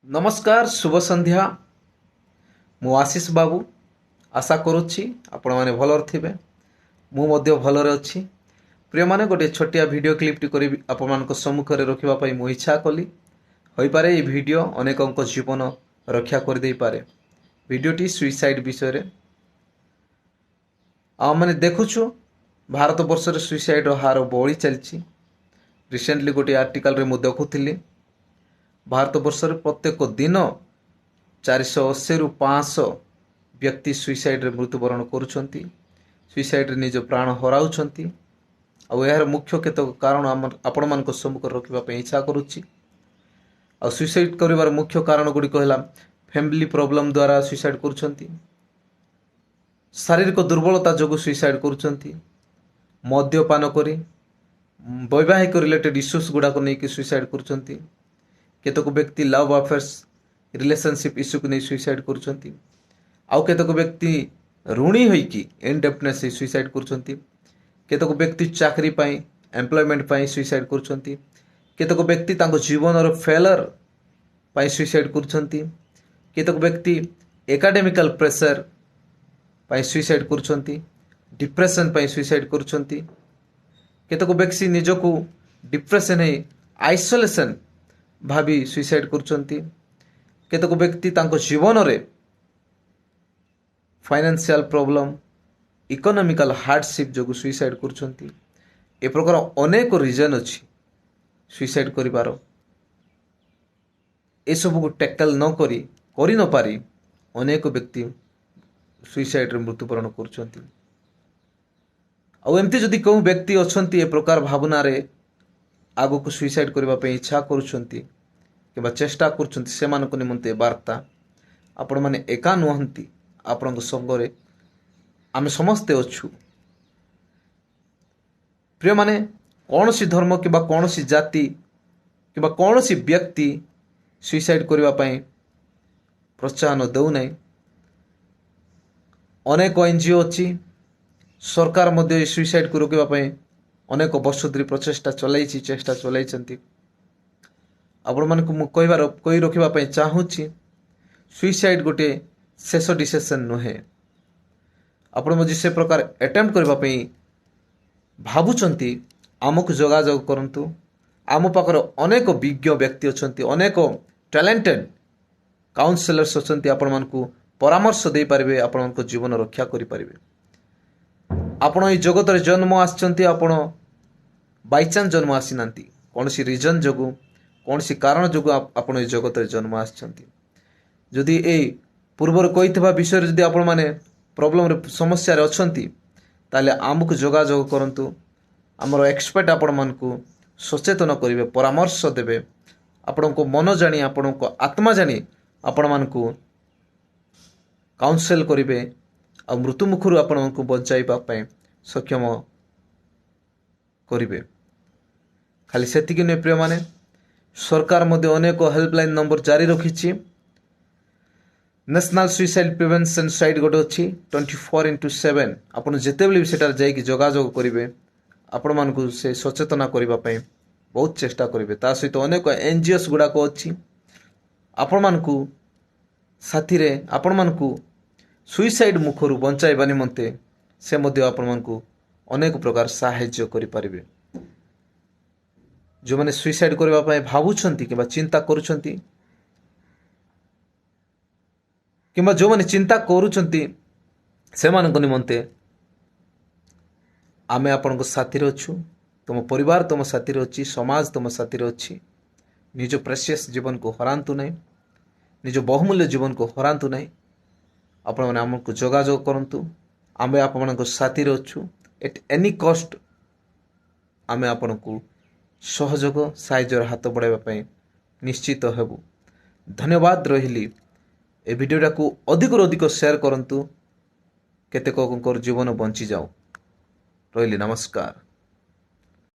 नमस्कार शुभ संध्या मु आशीष बाबू आशा करुच्ची आपण मैंने भलर थे मुझे भलरे अच्छी प्रिय मैंने गोटे छोटिया वीडियो क्लिप टी करी आपण सम्मुखें रखापी मु इच्छा कली हो पारे ये वीडियो अनेक जीवन रक्षा कर दे पारे। वीडियोटी सुइसाइड विषय मैंने देखुछु भारत वर्ष रे सुइसाइड हार बढ़ी चलची। रिसेंटली गोटे आर्टिकल रे मु देखुथिली भारत वर्ष रे प्रत्येक दिन 480 रु 500 व्यक्ति सुइसाइड रे मृत्युवरण करुछंती, सुइसाइड रे निज प्राण हराउछंती। आ यार मुख्य केतक कारण आपण मानक सम्मुख रखिबा पे इच्छा करूची। आ सुइसाइड करिवार मुख्य कारण गुडी कहला फैमिली प्रॉब्लम द्वारा सुइसाइड करुछंती, शारीरिक दुर्बलता जोगु सुइसाइड करुछंती, मद्यपान करी वैवाहिक रिलेटेड इश्यूज गुडा को नेकी सुइसाइड करुछंती, केतक व्यक्ति लव अफेयर्स रिलेशनशिप इश्यू को नहीं सुइसाइड करुछंती, आउ केतक व्यक्ति ऋणी होइकी इनडेप्टनेस सुइसाइड करुछंती, केतक व्यक्ति चाकरी पाई एम्प्लॉयमेंट पाई सुइसाइड करुछंती, केतक व्यक्ति तांको जीवन रो फेलर पाई सुइसाइड करुछंती, केतक व्यक्ति academical pressure pi suicide करुछंती, depression पाई सुइसाइड करुछंती, केतक व्यक्ति निजको डिप्रेशन है आइसोलेशन भाभी सुइसाइड करुछंती, केतक व्यक्ति तांको जीवन रे फाइनेंशियल प्रॉब्लम इकोनॉमिकल हार्डशिप जो सुइसाइड करुछंती। ए प्रकार अनेक रीजन अछि सुइसाइड करिवार। ए सब को टैकल न करी न पारी अनेक व्यक्ति सुइसाइड रे मृत्युवरण करुछंती। आ एमती जदि कोन व्यक्ति अछंती ए प्रकार भावना रे आगो को सुइसाइड करबा पे इच्छा करुछंती किबा चेष्टा करुछंती सेमानक निमंते वार्ता आपण माने एका नुहंती, आपणक संगरे आमे समस्ते अछु। प्रिय माने कौनसी धर्म किबा कौनसी जाति किबा कौनसी व्यक्ति सुइसाइड करबा पे प्रोत्साहन दउ नै। अनेक एनजीओ अछि, सरकार मध्य सुइसाइड को रोकबा पे अनेक वर्ष धरी प्रचेष्टा चलाइछि, चेष्टा चलाइछंती। आपण मानक मु कहबार कहि रखिबा पे चाहूछि सुइसाइड गोटे शेष डिसिजन नुहे। आपण मजे से प्रकार अटेम्प्ट करबा पे भाबुचंती आमको जोगाजोग करंतु। आम पाखर अनेक विज्ञ व्यक्ति अछंती, अनेक टैलेंटेड काउंसलर्स अछंती, आपण मानकु परामर्श दे पारिबे, आपण मानक जीवन रक्षा करि पारिबे। आपण ए जगत रे जन्म आछंती, आपण बाय चांस जन्म आसीनांती, कोनसी रीजन जोगु कोनसी कारण जोगु आपण ए जगत रे जन्म आछंती। जदि ए पूर्वर कहितबा विषय रे जदि आपण माने प्रॉब्लम रे समस्या रे अछंती ताले आमको जोगाजोग करंतु। हमर एक्सपर्ट आपण मानकु सचेतन करिवे, परामर्श देबे, आपणको मन जानी आपणको आत्मा जानी आपण मानकु काउंसिल करिवे आ मृत्यु मुखरु आपण मानकु बचाइबा पय सक्षम करिवे। खाली सेतिक नै प्रिय माने सरकार मध्य अनेक हेल्पलाइन नंबर जारी रखिछि। नेशनल सुइसाइड प्रिवेंशन साइट गोटे अच्छी 24x7 आपन जेते बेले सेटार जाइक जोगाजोग करिवे, आपण मानकु से सचेतना करिबा पय बहुत चेष्टा करिवे। ता सहित अनेक एनजीओस गुडा को अच्छी, आपण मानकु साथी रे आपण मानकु सुइसाइड मुखरु बंचाइबा निमंते से मध्य आपण मानकु अनेक प्रकार सहाय्य करि पारिबे। जो माने सुइसाइड करबा पय भाबुछंती किबा चिंता करूछंती किबा जो माने चिंता करूछंती सेमानक निमंते आमे आपनको साथी रे अछु। तुम परिवार तुम साथी रे अछि, समाज तुम साथी रे अछि। निज प्रेशियस जीवन को हरांतु नै, निज बहुमूल्य जीवन को हरांतु नै। आपण माने हमको जोगाजोग करंतु, आमे आपनको साथी रे अछु। एट एनी कॉस्ट आमे आपनको सहयोग साहाय्यर हाथ बढ़ाइबा पय निश्चित हेबु। धन्यवाद रहिली। ए वीडियोटा को अधिक अधिक शेयर करंतु, केतेक जीवन बंची जाऊ। रहिली, नमस्कार।